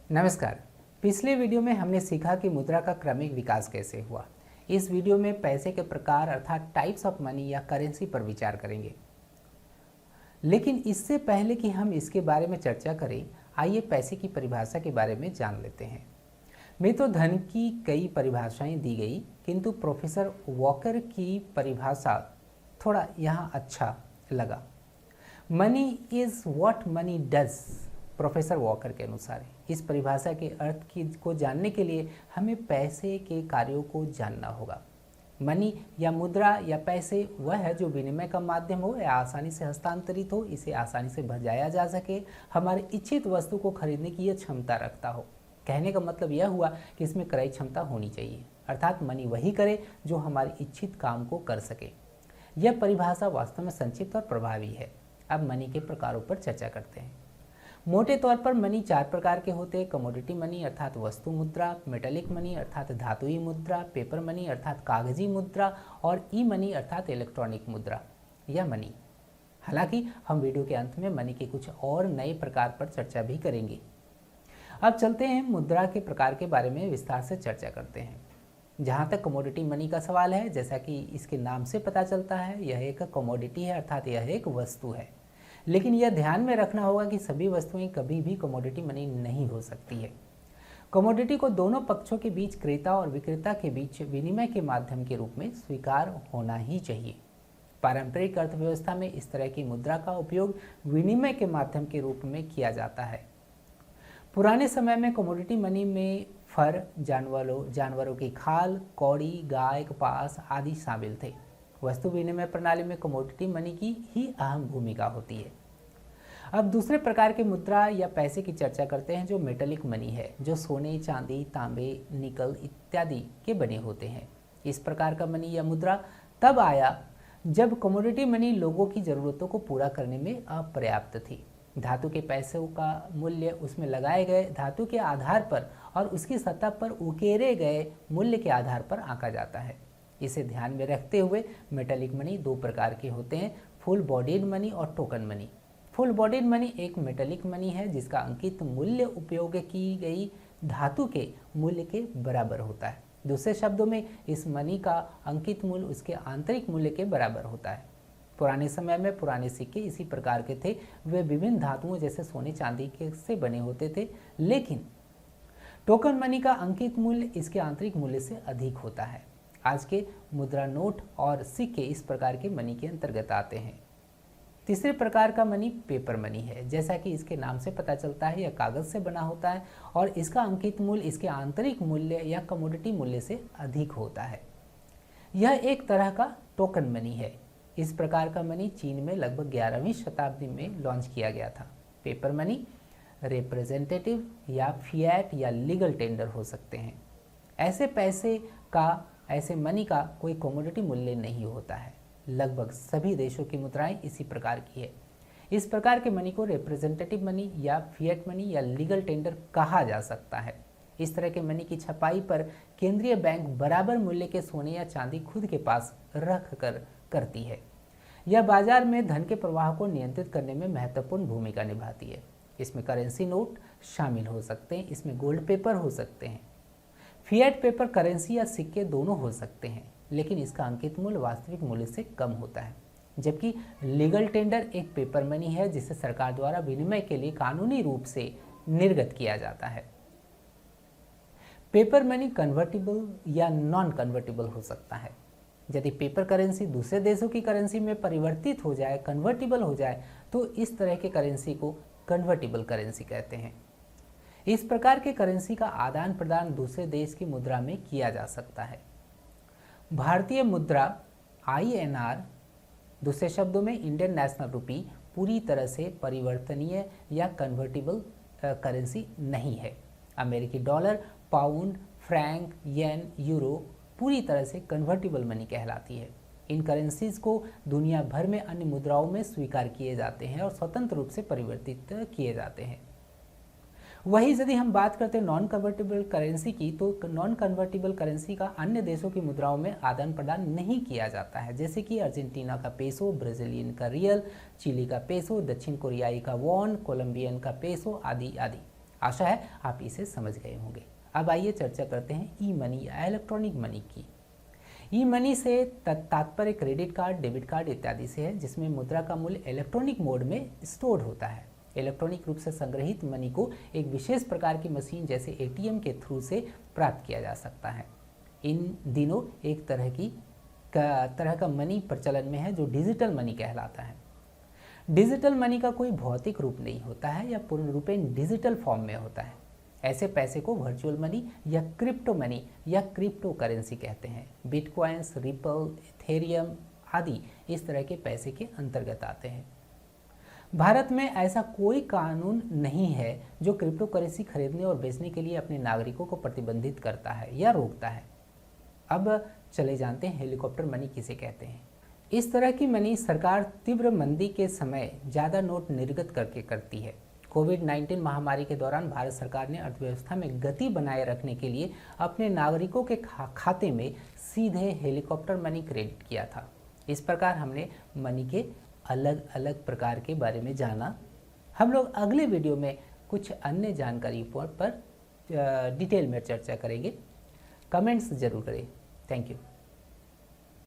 नमस्कार। पिछले वीडियो में हमने सीखा कि मुद्रा का क्रमिक विकास कैसे हुआ। इस वीडियो में पैसे के प्रकार अर्थात टाइप्स ऑफ मनी या करेंसी पर विचार करेंगे। लेकिन इससे पहले कि हम इसके बारे में चर्चा करें, आइए पैसे की परिभाषा के बारे में जान लेते हैं। में तो धन की कई परिभाषाएं दी गई, किंतु प्रोफेसर वॉकर की परिभाषा थोड़ा यहाँ अच्छा लगा। Money is what money does, professor walker के अनुसार। इस परिभाषा के अर्थ को जानने के लिए हमें पैसे के कार्यों को जानना होगा। मनी या मुद्रा या पैसे वह है जो विनिमय का माध्यम हो या आसानी से हस्तांतरित हो, इसे आसानी से भजाया जा सके, हमारे इच्छित वस्तु को खरीदने की यह क्षमता रखता हो। कहने का मतलब यह हुआ कि इसमें क्रय क्षमता होनी चाहिए, अर्थात मनी वही करे जो हमारे इच्छित काम को कर सके। यह परिभाषा वास्तव में संक्षिप्त और प्रभावी है। अब मनी के प्रकारों पर चर्चा करते हैं। मोटे तौर पर मनी 4 प्रकार के होते हैं। कमोडिटी मनी अर्थात वस्तु मुद्रा, मेटेलिक मनी अर्थात धातुई मुद्रा, पेपर मनी अर्थात कागजी मुद्रा और ई मनी अर्थात इलेक्ट्रॉनिक मुद्रा या मनी। हालांकि हम वीडियो के अंत में मनी के कुछ और नए प्रकार पर चर्चा भी करेंगे। अब चलते हैं मुद्रा के प्रकार के बारे में विस्तार से चर्चा करते हैं। जहाँ तक कमोडिटी मनी का सवाल है, जैसा कि इसके नाम से पता चलता है, यह एक कमोडिटी है अर्थात यह एक वस्तु है। लेकिन यह ध्यान में रखना होगा कि सभी वस्तुएं कभी भी कमोडिटी मनी नहीं हो सकती है। कमोडिटी को दोनों पक्षों के बीच, क्रेता और विक्रेता के बीच विनिमय के माध्यम के रूप में स्वीकार होना ही चाहिए। पारंपरिक अर्थव्यवस्था में इस तरह की मुद्रा का उपयोग विनिमय के माध्यम के रूप में किया जाता है। पुराने समय में कमोडिटी मनी में फर, जानवरों की खाल, कौड़ी, गाय, कपास आदि शामिल थे। वस्तु विनिमय प्रणाली में कमोडिटी मनी की ही अहम भूमिका होती है। अब दूसरे प्रकार के मुद्रा या पैसे की चर्चा करते हैं, जो मेटेलिक मनी है, जो सोने, चांदी, तांबे, निकल इत्यादि के बने होते हैं। इस प्रकार का मनी या मुद्रा तब आया जब कमोडिटी मनी लोगों की ज़रूरतों को पूरा करने में अपर्याप्त थी। धातु के पैसों का मूल्य उसमें लगाए गए धातु के आधार पर और उसकी सतह पर उकेरे गए मूल्य के आधार पर आंका जाता है। इसे ध्यान में रखते हुए मेटेलिक मनी 2 प्रकार के होते हैं, फुल बॉडीड मनी और token money. Full bodied money एक मेटेलिक मनी है जिसका अंकित मूल्य उपयोग की गई धातु के मूल्य के बराबर होता है। दूसरे शब्दों में इस मनी का अंकित मूल्य उसके आंतरिक मूल्य के बराबर होता है। पुराने समय में पुराने सिक्के इसी प्रकार के थे। वे विभिन्न धातुओं जैसे सोने, चांदी के से बने होते थे, लेकिन टोकन मनी का अंकित मूल्य इसके आंतरिक मूल्य से अधिक होता है। आज के मुद्रा नोट और सिक्के इस प्रकार के मनी के अंतर्गत आते हैं। तीसरे प्रकार का मनी पेपर मनी है। जैसा कि इसके नाम से पता चलता है, यह कागज से बना होता है और इसका अंकित मूल्य इसके आंतरिक मूल्य या कमोडिटी मूल्य से अधिक होता है। यह एक तरह का टोकन मनी है। इस प्रकार का मनी चीन में लगभग 11वीं शताब्दी में लॉन्च किया गया था। पेपर मनी रिप्रेजेंटेटिव या फिएट या लीगल टेंडर हो सकते हैं। ऐसे मनी का कोई कमोडिटी मूल्य नहीं होता है। लगभग सभी देशों की मुद्राएं इसी प्रकार की है। इस प्रकार के मनी को रिप्रेजेंटेटिव मनी या फिएट मनी या लीगल टेंडर कहा जा सकता है। इस तरह के मनी की छपाई पर केंद्रीय बैंक बराबर मूल्य के सोने या चांदी खुद के पास रख कर करती है। यह बाजार में धन के प्रवाह को नियंत्रित करने में महत्वपूर्ण भूमिका निभाती है। इसमें करेंसी नोट शामिल हो सकते हैं, इसमें गोल्ड पेपर हो सकते हैं। फिएट पेपर करेंसी या सिक्के दोनों हो सकते हैं, लेकिन इसका अंकित मूल्य वास्तविक मूल्य से कम होता है। जबकि लीगल टेंडर एक पेपर मनी है जिसे सरकार द्वारा विनिमय के लिए कानूनी रूप से निर्गत किया जाता है। पेपर मनी कन्वर्टिबल या नॉन कन्वर्टिबल हो सकता है। यदि पेपर करेंसी दूसरे देशों की करेंसी में परिवर्तित हो जाए, कन्वर्टिबल हो जाए, तो इस तरह के करेंसी को कन्वर्टिबल करेंसी कहते हैं। इस प्रकार के करेंसी का आदान प्रदान दूसरे देश की मुद्रा में किया जा सकता है। भारतीय मुद्रा INR, दूसरे शब्दों में इंडियन नेशनल रुपी, पूरी तरह से परिवर्तनीय या कन्वर्टिबल करेंसी नहीं है। अमेरिकी डॉलर, पाउंड, फ्रैंक, येन, यूरो पूरी तरह से कन्वर्टिबल मनी कहलाती है। इन करेंसीज को दुनिया भर में अन्य मुद्राओं में स्वीकार किए जाते हैं और स्वतंत्र रूप से परिवर्तित किए जाते हैं। वही यदि हम बात करते हैं नॉन कन्वर्टिबल करेंसी की, तो नॉन कन्वर्टिबल करेंसी का अन्य देशों की मुद्राओं में आदान प्रदान नहीं किया जाता है, जैसे कि अर्जेंटीना का पेसो, ब्राजीलियन का रियल, चिली का पेसो, दक्षिण कोरियाई का वॉन, कोलंबियन का पेसो आदि आदि। आशा है आप इसे समझ गए होंगे। अब आइए चर्चा करते हैं ई मनी या इलेक्ट्रॉनिक मनी की। ई मनी से तात्पर्य क्रेडिट कार्ड, डेबिट कार्ड इत्यादि से है, जिसमें मुद्रा का मूल्य इलेक्ट्रॉनिक मोड में स्टोर होता है। इलेक्ट्रॉनिक रूप से संग्रहित मनी को एक विशेष प्रकार की मशीन जैसे एटीएम के थ्रू से प्राप्त किया जा सकता है। इन दिनों एक तरह का मनी प्रचलन में है जो डिजिटल मनी कहलाता है। डिजिटल मनी का कोई भौतिक रूप नहीं होता है या पूर्ण रूपेण डिजिटल फॉर्म में होता है। ऐसे पैसे को वर्चुअल मनी या क्रिप्टो मनी या क्रिप्टो करेंसी कहते हैं। बिटकॉइंस, रिपल, इथेरियम आदि इस तरह के पैसे के अंतर्गत आते हैं। भारत में ऐसा कोई कानून नहीं है जो क्रिप्टो करेंसी खरीदने और बेचने के लिए अपने नागरिकों को प्रतिबंधित करता है या रोकता है। अब चले जानते हैं हेलीकॉप्टर मनी किसे कहते हैं। इस तरह की मनी सरकार तीव्र मंदी के समय ज़्यादा नोट निर्गत करके करती है। कोविड-19 महामारी के दौरान भारत सरकार ने अर्थव्यवस्था में गति बनाए रखने के लिए अपने नागरिकों के खाते में सीधे हेलीकॉप्टर मनी क्रेडिट किया था। इस प्रकार हमने मनी के अलग अलग प्रकार के बारे में जाना। हम लोग अगले वीडियो में कुछ अन्य जानकारी पर डिटेल में चर्चा करेंगे। कमेंट्स जरूर करें। Thank you.